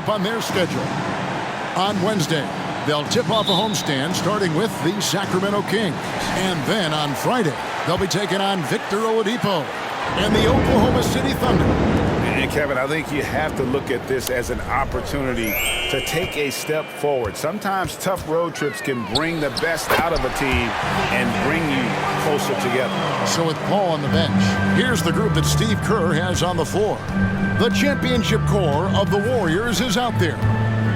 up on their schedule. On Wednesday, they'll tip off a homestand starting with the Sacramento Kings. And then on Friday, they'll be taking on Victor Oladipo and the Oklahoma City Thunder. And Kevin, I think you have to look at this as an opportunity to take a step forward. Sometimes tough road trips can bring the best out of a team and bring you closer together. So with Paul on the bench, here's the group that Steve Kerr has on the floor. The championship core of the Warriors is out there.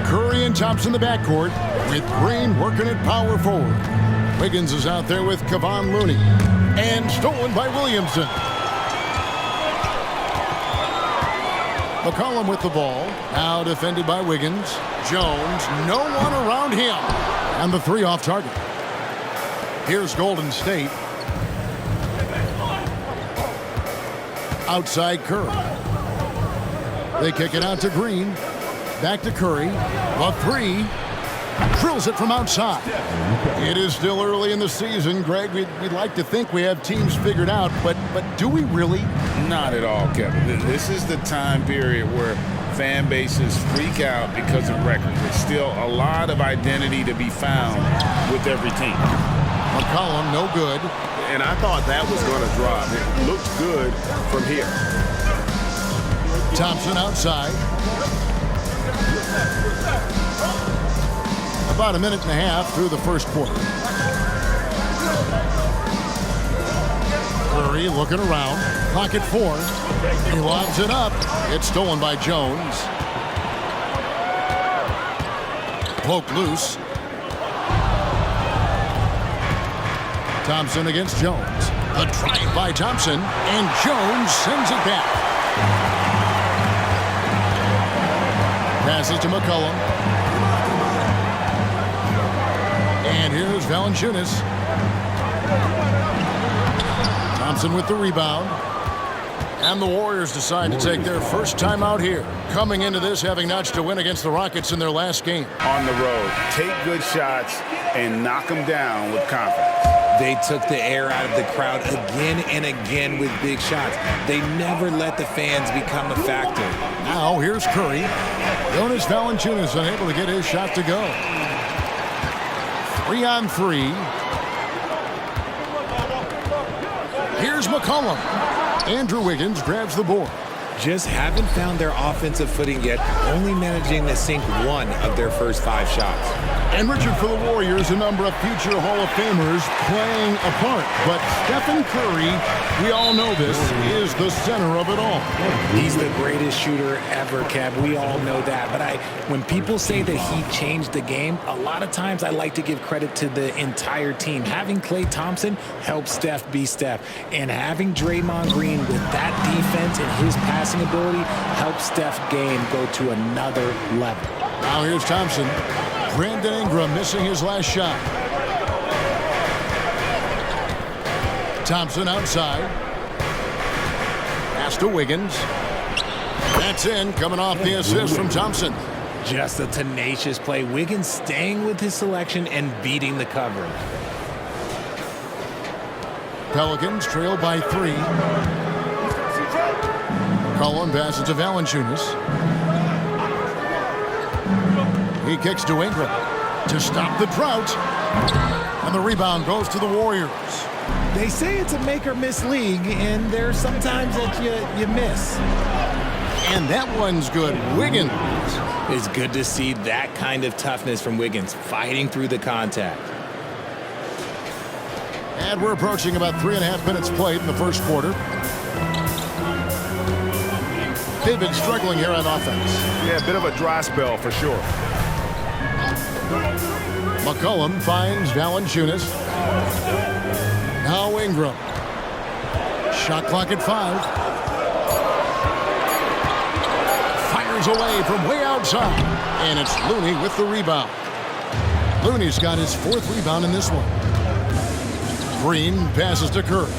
Curry and Thompson in the backcourt, with Green working at power forward. Wiggins is out there with Kevon Looney. And stolen by Williamson. McCollum with the ball. Now defended by Wiggins. Jones, no one around him. And the three off target. Here's Golden State. Outside Curry. They kick it out to Green. Back to Curry. The three. Drills it from outside. It is still early in the season, Greg. We'd like to think we have teams figured out, but do we really? Not at all, Kevin. This is the time period where fan bases freak out because of records. There's still a lot of identity to be found with every team. McCollum, no good. And I thought that was going to drop. It looked good from here. Thompson outside. About a minute and a half through the first quarter. Curry looking around. Pocket four. He lobs it up. It's stolen by Jones. Poke loose. Thompson against Jones. The drive by Thompson. And Jones sends it back. Passes to McCollum. And here's Valanciunas. Thompson with the rebound. And the Warriors decide to take their first time out here. Coming into this having notched a win against the Rockets in their last game. On the road, take good shots and knock them down with confidence. They took the air out of the crowd again and again with big shots. They never let the fans become a factor. Now here's Curry. Jonas Valanciunas unable to get his shot to go. 3-on-3. Here's McCollum. Andrew Wiggins grabs the board. Just haven't found their offensive footing yet, only managing to sink one of their first 5 shots. And Richard, for the Warriors, a number of future Hall of Famers playing a part. But Stephen Curry, we all know this, is the center of it all. He's the greatest shooter ever, Kev. We all know that. But when people say that he changed the game, a lot of times I like to give credit to the entire team. Having Klay Thompson helped Steph be Steph. And having Draymond Green with that defense and his passing ability helped Steph's game go to another level. Now here's Thompson. Brandon Ingram missing his last shot. Thompson outside. Pass to Wiggins. That's in, coming off the assist from Thompson. Just a tenacious play. Wiggins staying with his selection and beating the cover. Pelicans trail by 3. McCollum passes to Valanciunas. He kicks to Ingram to stop the drought. And the rebound goes to the Warriors. They say it's a make-or-miss league, and there's sometimes that you miss. And that one's good. Wiggins. It's good to see that kind of toughness from Wiggins, fighting through the contact. And we're approaching about 3.5 minutes played in the first quarter. They've been struggling here on offense. Yeah, a bit of a dry spell for sure. McCollum finds Valanciunas. Now Ingram. Shot clock at 5. Fires away from way outside. And it's Looney with the rebound. Looney's got his 4th rebound in this one. Green passes to Curry.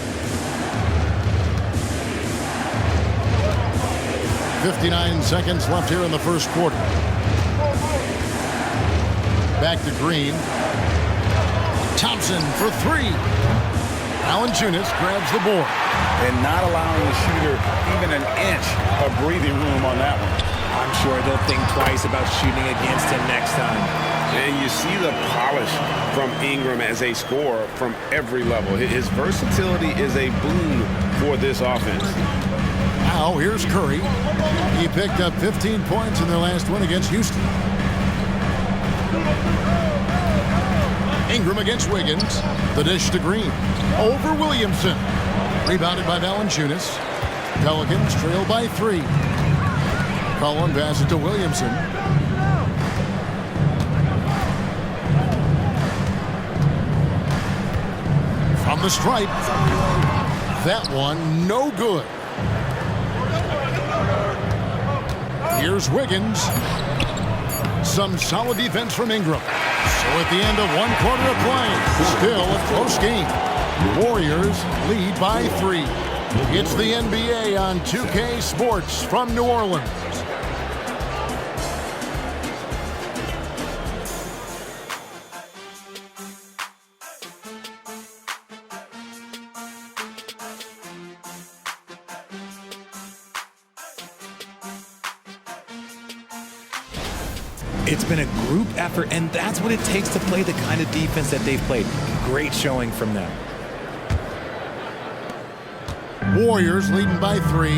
59 seconds left here in the first quarter. Back to Green. Thompson for 3. Valanciunas grabs the board. And not allowing the shooter even an inch of breathing room on that one. I'm sure they'll think twice about shooting against him next time. And you see the polish from Ingram as a scorer from every level. His versatility is a boon for this offense. Now here's Curry. He picked up 15 points in their last win against Houston. Ingram against Wiggins. The dish to Green. Over Williamson. Rebounded by Valanciunas. Pelicans trail by 3. Cullen passes to Williamson. From the stripe. That one no good. Here's Wiggins. Some solid defense from Ingram. So at the end of 1 quarter of play, still a close game. Warriors lead by 3. It's the NBA on 2K Sports from New Orleans. It's been a group effort, and that's what it takes to play the kind of defense that they've played. Great showing from them. Warriors leading by 3.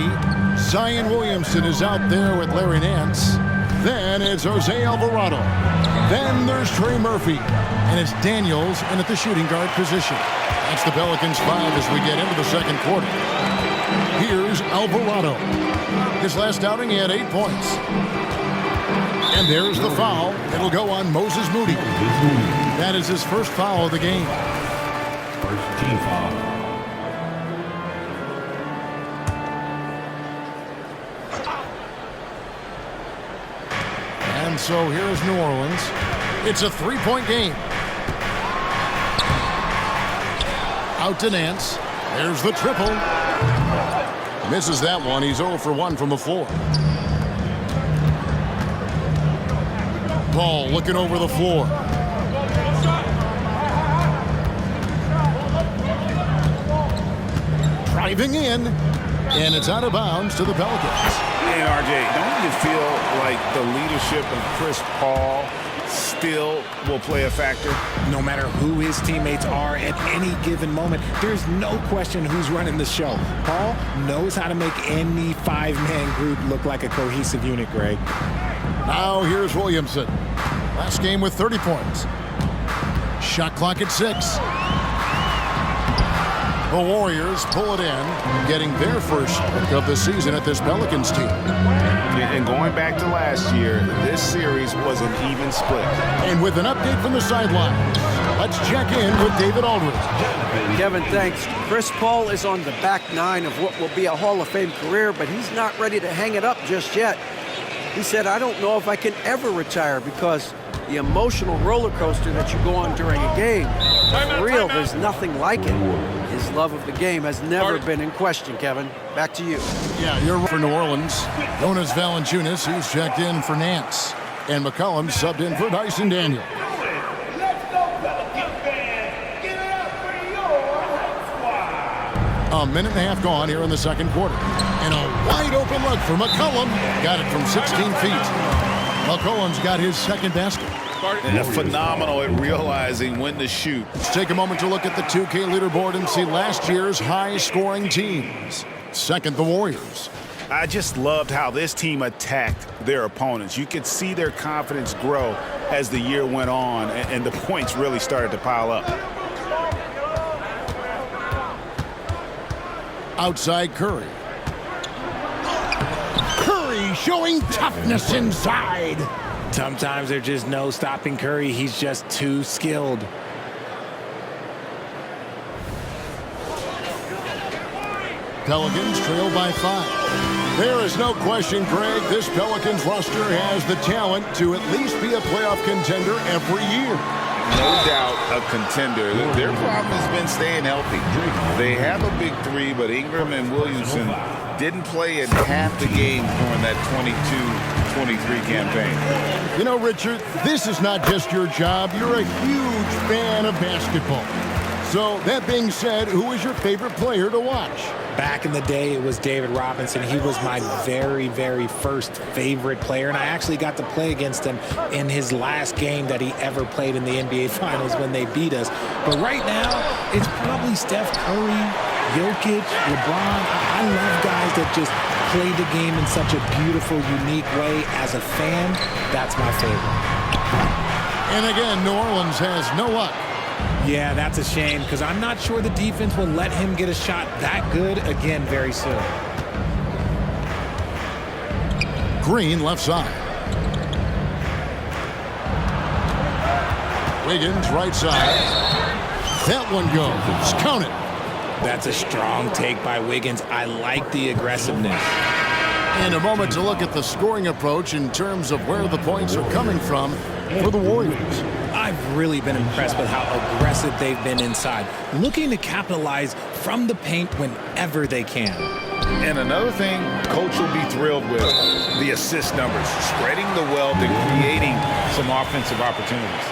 Zion Williamson is out there with Larry Nance. Then it's Jose Alvarado. Then there's Trey Murphy. And it's Daniels in at the shooting guard position. That's the Pelicans 5 as we get into the second quarter. Here's Alvarado. His last outing, he had 8 points. And there's the foul. It'll go on Moses Moody. That is his first foul of the game. First team foul. And so here's New Orleans. It's a 3-point game. Out to Nance. There's the triple. Misses that one. He's 0 for 1 from the floor. Ball looking over the floor. Driving in. And it's out of bounds to the Pelicans. And RJ, don't you feel like the leadership of Chris Paul still will play a factor? No matter who his teammates are at any given moment, there's no question who's running the show. Paul knows how to make any 5-man group look like a cohesive unit, Greg. Now here's Williamson. Last game with 30 points. Shot clock at 6. The Warriors pull it in, getting their first pick of the season at this Pelicans team. And going back to last year, this series was an even split. And with an update from the sidelines, let's check in with David Aldridge. Kevin, thanks. Chris Paul is on the back 9 of what will be a Hall of Fame career, but he's not ready to hang it up just yet. He said, I don't know if I can ever retire because the emotional roller coaster that you go on during a game, for real, there's nothing like it. His love of the game has never been in question, Kevin. Back to you. Yeah, you're right for New Orleans. Jonas Valanciunas, he's checked in for Nance. And McCollum subbed in for Dyson Daniel. A minute and a half gone here in the second quarter. And a wide open look for McCollum. Got it from 16 feet. McCollum's got his second basket. And phenomenal at realizing when to shoot. Let's take a moment to look at the 2K leaderboard and see last year's high-scoring teams. Second, the Warriors. I just loved how this team attacked their opponents. You could see their confidence grow as the year went on, and the points really started to pile up. Outside Curry. Curry showing toughness inside. Sometimes there's just no stopping Curry. He's just too skilled. Pelicans trail by 5. There is no question, Greg, this Pelicans roster has the talent to at least be a playoff contender every year. No doubt a contender. Their problem has been staying healthy. They have a big 3, but Ingram and Williamson didn't play in half the games during that 22-23 campaign. You know, Richard, this is not just your job. You're a huge fan of basketball. So that being said, who is your favorite player to watch? Back in the day, it was David Robinson. He was my very, very first favorite player, and I actually got to play against him in his last game that he ever played in the NBA Finals when they beat us. But right now, it's probably Steph Curry, Jokic, LeBron. I love guys that just play the game in such a beautiful, unique way. As a fan, that's my favorite. And again, New Orleans has no luck. Yeah, that's a shame because I'm not sure the defense will let him get a shot that good again very soon. Green left side. Wiggins right side. That one goes. Count it. That's a strong take by Wiggins. I like the aggressiveness. In a moment to look at the scoring approach in terms of where the points are coming from for the Warriors. I've really been impressed with how aggressive they've been inside, looking to capitalize from the paint whenever they can. And another thing Coach will be thrilled with, the assist numbers, spreading the wealth and creating some offensive opportunities.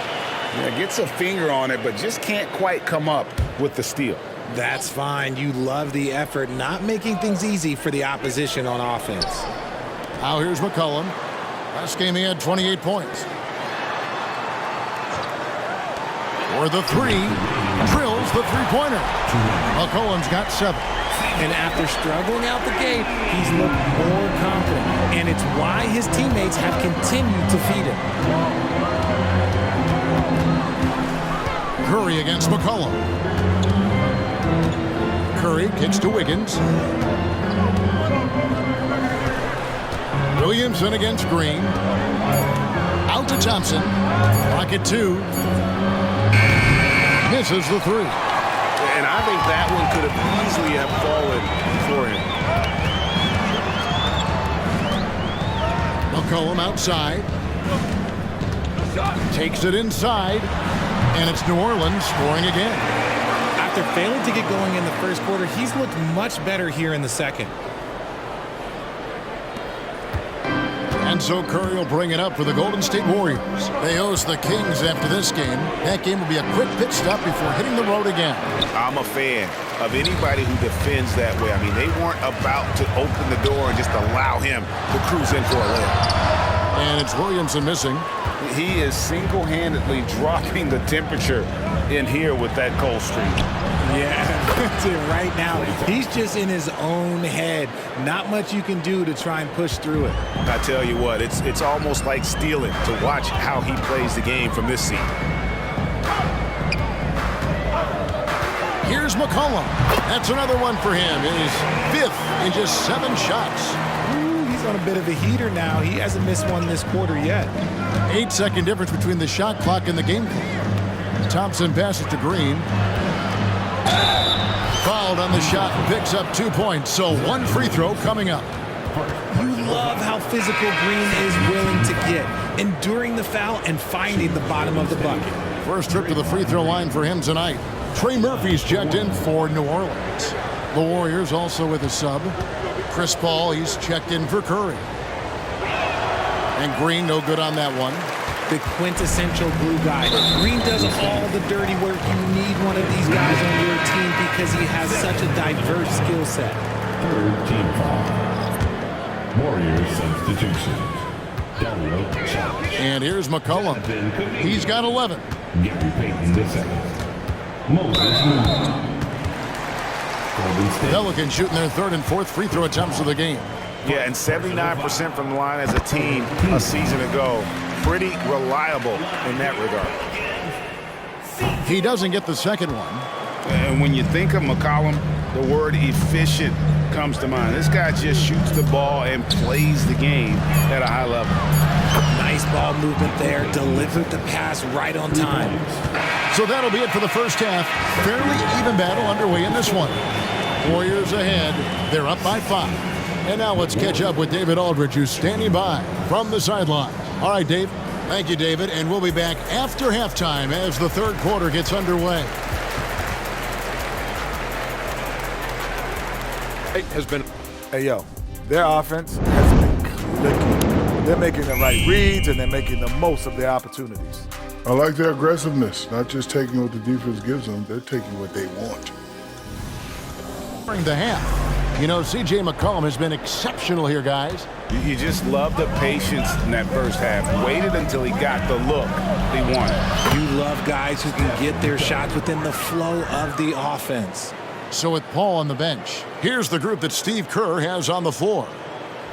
Yeah, gets a finger on it, but just can't quite come up with the steal. That's fine. You love the effort, not making things easy for the opposition on offense. Now here's McCollum. Last game he had 28 points. For the three, drills the three-pointer. McCollum's got 7. And after struggling out the gate, he's looked more confident. And it's why his teammates have continued to feed him. Curry against McCollum. Curry kicks to Wiggins. Williamson against Green. Out to Thompson. Rocket 2. Misses the 3. And I think that one could have easily have fallen for him. McCollum outside. Takes it inside. And it's New Orleans scoring again. After failing to get going in the first quarter, he's looked much better here in the second. And so Curry will bring it up for the Golden State Warriors. They host the Kings after this game. That game will be a quick pit stop before hitting the road again. I'm a fan of anybody who defends that way. I mean, they weren't about to open the door and just allow him to cruise in for a layup. And it's Williamson missing. He is single-handedly dropping the temperature in here with that cold streak. Yeah, that's it right now. He's just in his own head. Not much you can do to try and push through it. I tell you what, it's almost like stealing to watch how he plays the game from this seat. Here's McCollum. That's another one for him. His 5th in just 7 shots. Ooh, he's on a bit of a heater now. He hasn't missed one this quarter yet. 8-second difference between the shot clock and the game clock. Thompson passes to Green. Fouled on the shot and picks up 2 points. So 1 free throw coming up. You love how physical Green is willing to get, enduring the foul and finding the bottom of the bucket. First trip to the free throw line for him tonight. Trey Murphy's checked in for New Orleans. The Warriors also with a sub. Chris Paul, he's checked in for Curry. And Green, no good on that one. The quintessential glue guy. Green does all the dirty work. You need one of these guys on your team because he has such a diverse skill set. Third team foul. Warriors substitution. Dario Saric. And here's McCollum. He's got 11. Gary Payton the second. Moses Moody. Golden State. Pelicans shooting their 3rd and 4th free throw attempts of the game. Yeah, and 79% from the line as a team a season ago. Pretty reliable in that regard. He doesn't get the second one. And when you think of McCollum, the word efficient comes to mind. This guy just shoots the ball and plays the game at a high level. Nice ball movement there. Delivered the pass right on time. So that'll be it for the first half. Fairly even battle underway in this one. Warriors ahead. They're up by 5. And now let's catch up with David Aldridge, who's standing by from the sideline. All right, Dave. Thank you, David. And we'll be back after halftime as the 3rd quarter gets underway. Has been, hey, yo, their offense has been clicking. They're making the right reads, and they're making the most of their opportunities. I like their aggressiveness, not just taking what the defense gives them, they're taking what they want. During the half, you know, C.J. McCollum has been exceptional here, guys. You just love the patience in that first half. Waited until he got the look he wanted. You love guys who can get their shots within the flow of the offense. So with Paul on the bench, here's the group that Steve Kerr has on the floor.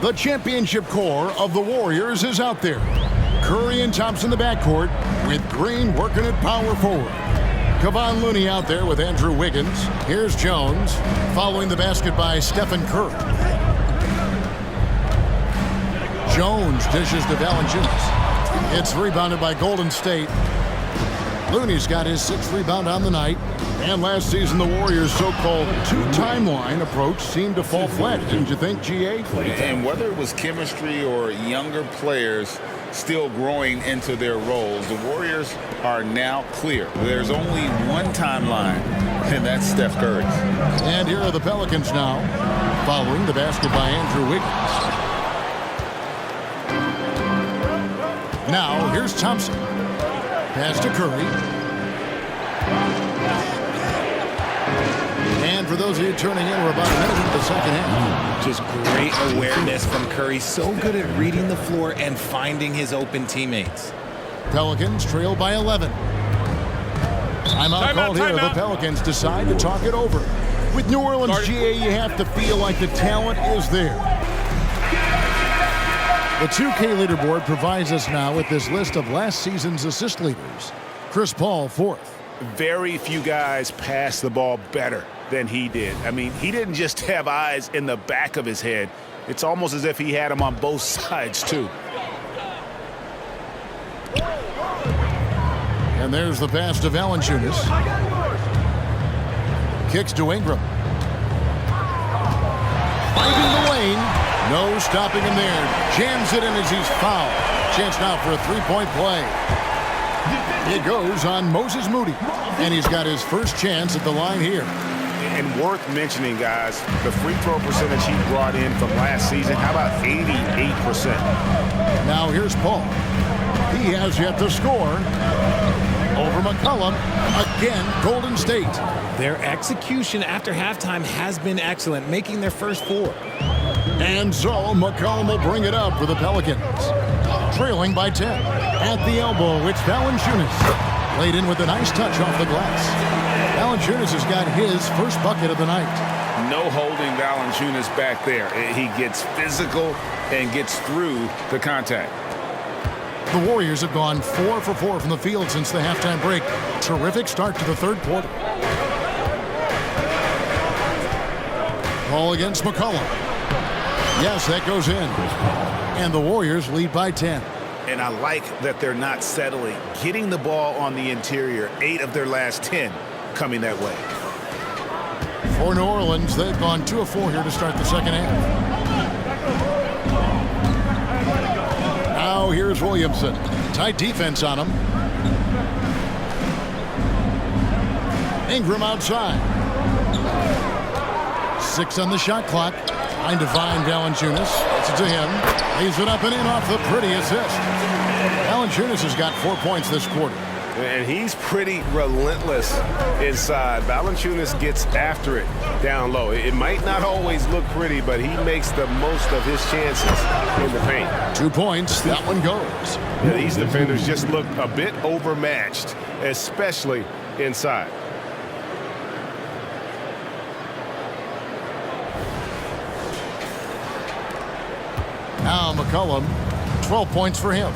The championship core of the Warriors is out there. Curry and Thompson in the backcourt, with Green working at power forward. Kevon Looney out there with Andrew Wiggins. Here's Jones, following the basket by Stephen Curry. Jones dishes to Valanciunas. It's rebounded by Golden State. Looney's got his 6th rebound on the night. And last season, the Warriors' so-called two-timeline approach seemed to fall flat. Didn't you think, G.A.? And whether it was chemistry or younger players still growing into their roles, the Warriors are now clear. There's only one timeline, and that's Steph Curry. And here are the Pelicans now, following the basket by Andrew Wiggins. Now, here's Thompson. Pass to Curry. And for those of you turning in, we're about a minute into the second half. Just great awareness from Curry. So good at reading the floor and finding his open teammates. Pelicans trail by 11. Timeout called here. The Pelicans decide to talk it over. With New Orleans, GA, you have to feel like the talent is there. The 2K leaderboard provides us now with this list of last season's assist leaders. Chris Paul, 4th. Very few guys pass the ball better than he did. I mean, he didn't just have eyes in the back of his head. It's almost as if he had them on both sides, too. And there's the pass to Valanciunas. Kicks to Ingram. Finding the lane. No stopping him there. Jams it in as he's fouled. Chance now for a three-point play. It goes on Moses Moody. And he's got his first chance at the line here. And worth mentioning, guys, the free throw percentage he brought in from last season, how about 88%? Now here's Paul. He has yet to score. Over McCollum. Again, Golden State. Their execution after halftime has been excellent, making their first 4. And so McCollum will bring it up for the Pelicans. Trailing by 10. At the elbow, it's Valanciunas. Laid in with a nice touch off the glass. Valanciunas has got his first bucket of the night. No holding Valanciunas back there. He gets physical and gets through the contact. The Warriors have gone 4 for 4 from the field since the halftime break. Terrific start to the third quarter. Ball against McCollum. Yes, that goes in. And the Warriors lead by 10. And I like that they're not settling. Getting the ball on the interior, 8 of their last 10 coming that way. For New Orleans, they've gone 2 of 4 here to start the second half. Now here's Williamson. Tight defense on him. Ingram outside. 6 on the shot clock. Trying to find Valanciunas. It's to him. Leaves it up and in off the pretty assist. Valanciunas has got 4 points this quarter. And he's pretty relentless inside. Valanciunas gets after it down low. It might not always look pretty, but he makes the most of his chances in the paint. 2 points. That one goes. Yeah, these defenders just look a bit overmatched, especially inside. Now McCollum, 12 points for him.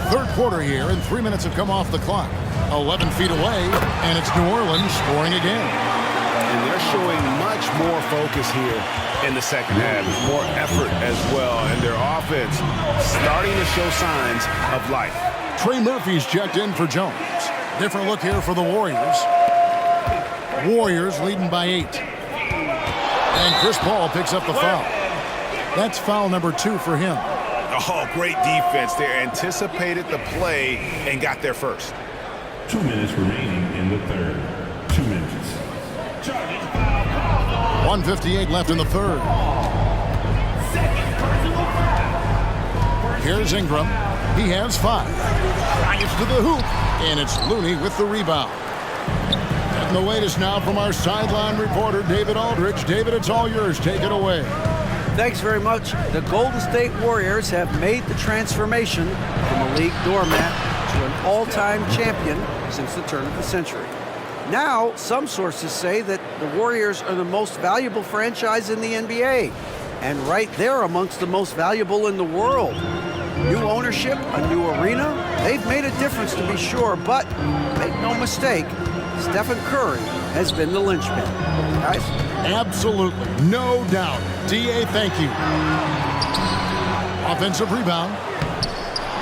Third quarter here, and 3 minutes have come off the clock. 11 feet away, and it's New Orleans scoring again. And they're showing much more focus here in the second half. More effort as well, and their offense starting to show signs of life. Trey Murphy's checked in for Jones. Different look here for the Warriors. Warriors leading by 8. And Chris Paul picks up the foul. That's foul number 2 for him. Oh, great defense there. Anticipated the play and got there first. 2 minutes remaining in the third. 2 minutes. 1:58 left in the third. Here's Ingram. He has 5. Drives to the hoop, and it's Looney with the rebound. And the latest now from our sideline reporter, David Aldridge. David, it's all yours. Take it away. Thanks very much. The Golden State Warriors have made the transformation from a league doormat to an all-time champion since the turn of the century. Now, some sources say that the Warriors are the most valuable franchise in the NBA, and right there amongst the most valuable in the world. New ownership, a new arena, they've made a difference to be sure, but make no mistake, Stephen Curry has been the linchpin. Guys? Absolutely, no doubt. D.A., thank you. Offensive rebound.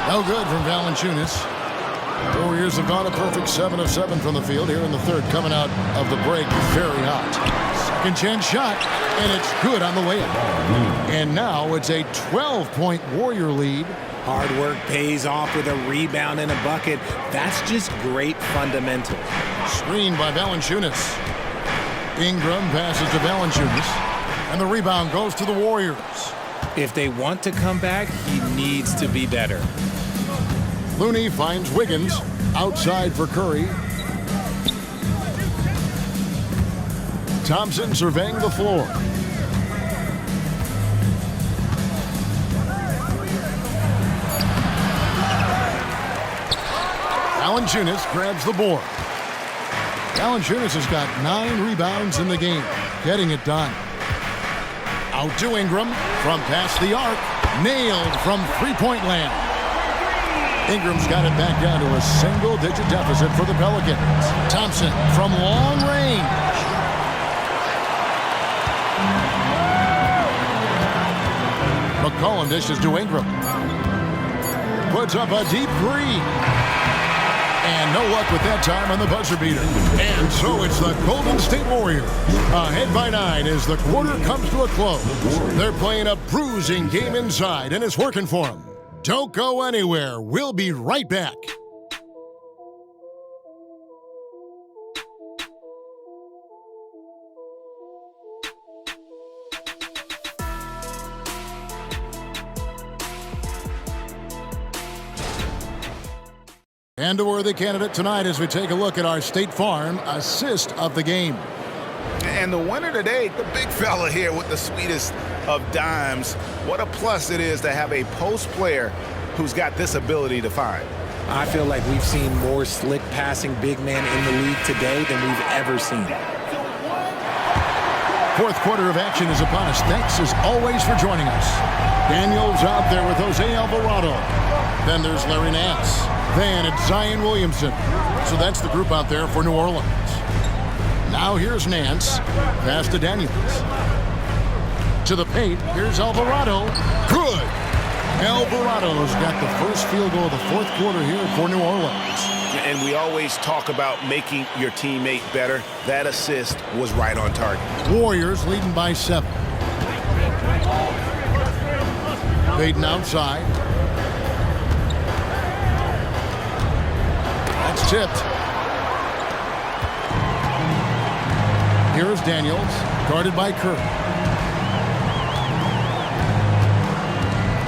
No good from Valanciunas. Warriors have gone a perfect 7 of 7 from the field here in the third, coming out of the break very hot. Second chance shot, and it's good on the way up. And now it's a 12-point Warrior lead. Hard work pays off with a rebound and a bucket. That's just great fundamentals. Screened by Valanciunas. Ingram passes to Valanciunas, and the rebound goes to the Warriors. If they want to come back, he needs to be better. Looney finds Wiggins outside for Curry. Thompson surveying the floor. Valanciunas grabs the board. Valanciunas has got 9 rebounds in the game, getting it done. Out to Ingram from past the arc, nailed from three-point land. Ingram's got it back down to a single-digit deficit for the Pelicans. Thompson from long range. McCollum dishes to Ingram. Puts up a deep 3. And no luck with that time on the buzzer beater. And so it's the Golden State Warriors ahead by 9 as the quarter comes to a close. They're playing a bruising game inside, and it's working for them. Don't go anywhere. We'll be right back. And a worthy candidate tonight as we take a look at our State Farm assist of the game. And the winner today, the big fella here with the sweetest of dimes. What a plus it is to have a post player who's got this ability to find. I feel like we've seen more slick passing big man in the league today than we've ever seen. Fourth quarter of action is upon us. Thanks as always for joining us. Daniels out there with Jose Alvarado. Then there's Larry Nance. Then it's Zion Williamson. So that's the group out there for New Orleans. Now here's Nance. Pass to Daniels. To the paint. Here's Alvarado. Good. Alvarado's got the first field goal of the fourth quarter here for New Orleans. And we always talk about making your teammate better. That assist was right on target. Warriors leading by 7. Payton outside. That's tipped. Here's Daniels, guarded by Curry.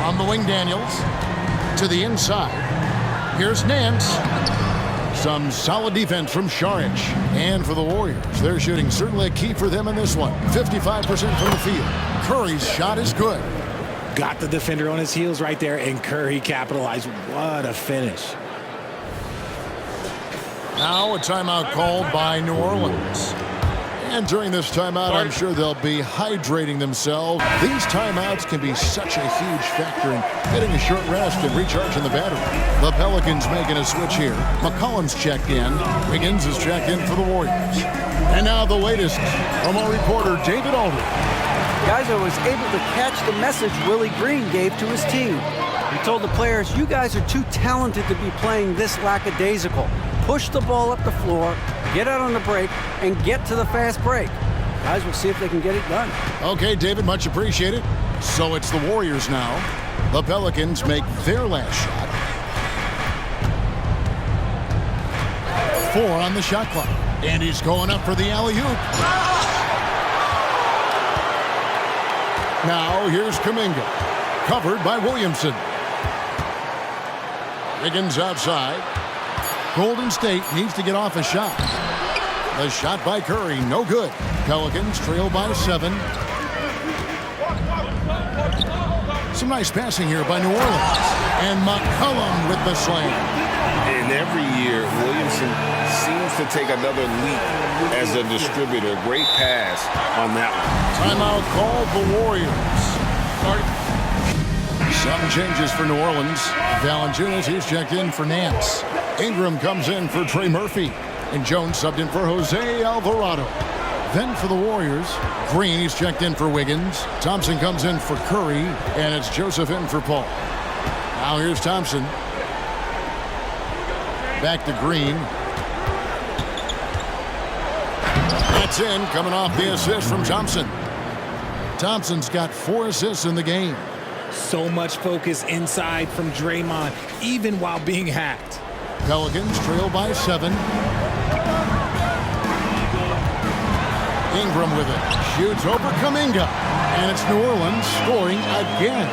On the wing, Daniels. To the inside. Here's Nance. Some solid defense from Šarić. And for the Warriors, they're shooting certainly a key for them in this one. 55% from the field. Curry's shot is good. Got the defender on his heels right there, and Curry capitalized. What a finish. Now a timeout called by New Orleans. And during this timeout, I'm sure they'll be hydrating themselves. These timeouts can be such a huge factor in getting a short rest and recharging the battery. The Pelicans making a switch here. McCollum's checked in. Wiggins is checked in for the Warriors. And now the latest from our reporter, David Aldridge. Guys, I was able to catch the message Willie Green gave to his team. He told the players, you guys are too talented to be playing this lackadaisical. Push the ball up the floor, get out on the break, and get to the fast break. Guys, we'll see if they can get it done. Okay, David, much appreciated. So it's the Warriors now. The Pelicans make their last shot. 4 on the shot clock. And he's going up for the alley-oop. Now here's Kuminga. Covered by Williamson. Wiggins outside. Golden State needs to get off a shot. The shot by Curry, no good. Pelicans trail by 7. Some nice passing here by New Orleans. And McCollum with the slam. And every year, Williamson seems to take another leap as a distributor. Great pass on that one. Timeout called the Warriors. Some changes for New Orleans. Valanciunas, he's checked in for Nance. Ingram comes in for Trey Murphy. And Jones subbed in for Jose Alvarado. Then for the Warriors, Green, he's checked in for Wiggins. Thompson comes in for Curry. And it's Joseph in for Paul. Now here's Thompson. Back to Green. That's in, coming off the assist from Thompson. Thompson's got 4 assists in the game. So much focus inside from Draymond, even while being hacked. Pelicans trail by 7. Ingram with it. Shoots over Kuminga. And it's New Orleans scoring again.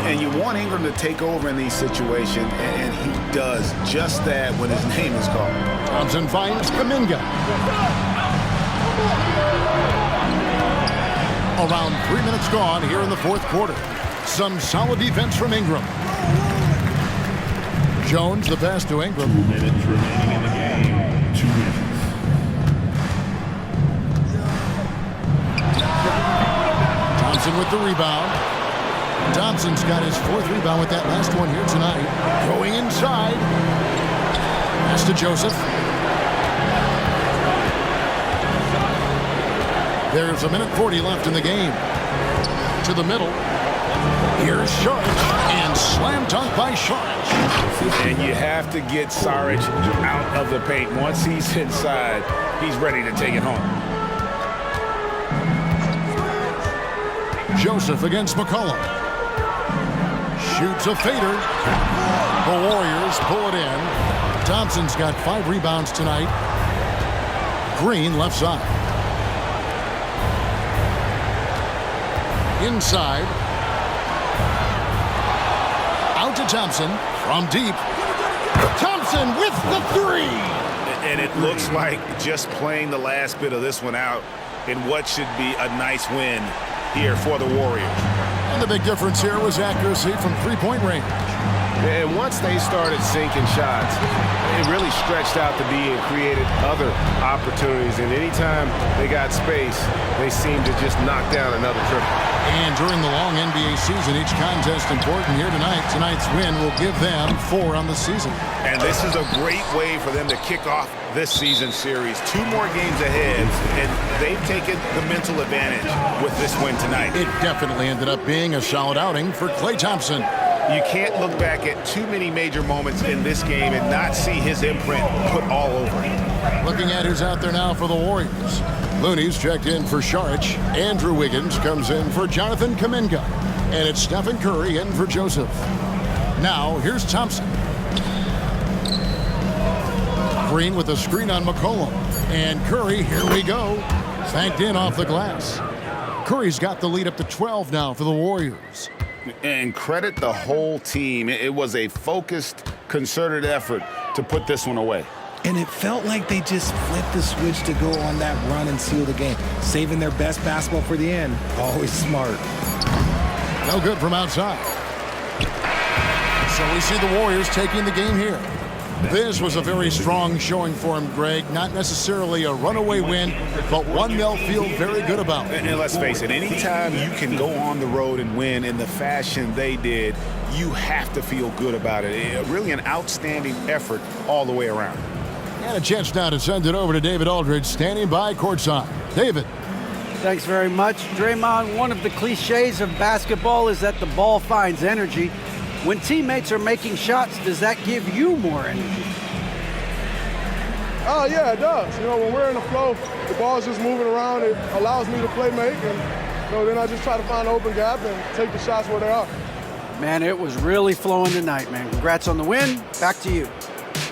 And you want Ingram to take over in these situations, and he does just that when his name is called. Thompson finds Kuminga. Around 3 minutes gone here in the fourth quarter. Some solid defense from Ingram. Jones, the pass to Ingram. 2 minutes remaining in the game. 2 minutes. Thompson with the rebound. Thompson's got his 4th rebound with that last one here tonight. Going inside. Pass to Joseph. There's 1:40 left in the game. To the middle. Here's Saric. And slam dunk by Saric. And you have to get Saric out of the paint. Once he's inside, he's ready to take it home. Joseph against McCollum. Shoots a fader. The Warriors pull it in. Thompson's got 5 rebounds tonight. Green left side. Inside. Out to Thompson from deep. Thompson with the 3. And it looks like just playing the last bit of this one out in what should be a nice win here for the Warriors. And the big difference here was accuracy from 3-point range. And once they started sinking shots, it really stretched out to be and created other opportunities. And anytime they got space, they seemed to just knock down another triple. And during the long NBA season, each contest important here tonight. Tonight's win will give them 4 on the season. And this is a great way for them to kick off this season series. 2 more games ahead, and they've taken the mental advantage with this win tonight. It definitely ended up being a solid outing for Klay Thompson. You can't look back at too many major moments in this game and not see his imprint put all over it. Looking at who's out there now for the Warriors. Looney's checked in for Saric. Andrew Wiggins comes in for Jonathan Kuminga. And it's Stephen Curry in for Joseph. Now, here's Thompson. Green with a screen on McCollum. And Curry, here we go. Banked in off the glass. Curry's got the lead up to 12 now for the Warriors. And credit the whole team. It was a focused, concerted effort to put this one away. And it felt like they just flipped the switch to go on that run and seal the game. Saving their best basketball for the end. Always smart. No good from outside. So we see the Warriors taking the game here. This was a very strong showing for him, Greg. Not necessarily a runaway win, but one they'll feel very good about. And let's face it, anytime you can go on the road and win in the fashion they did, you have to feel good about it. Really an outstanding effort all the way around. And a chance now to send it over to David Aldridge, standing by courtside. David. Thanks very much. Draymond, one of the cliches of basketball is that the ball finds energy. When teammates are making shots, does that give you more energy? Oh, yeah, it does. You know, when we're in the flow, the ball's just moving around. It allows me to play make, and then I just try to find an open gap and take the shots where they are. Man, it was really flowing tonight, man. Congrats on the win. Back to you.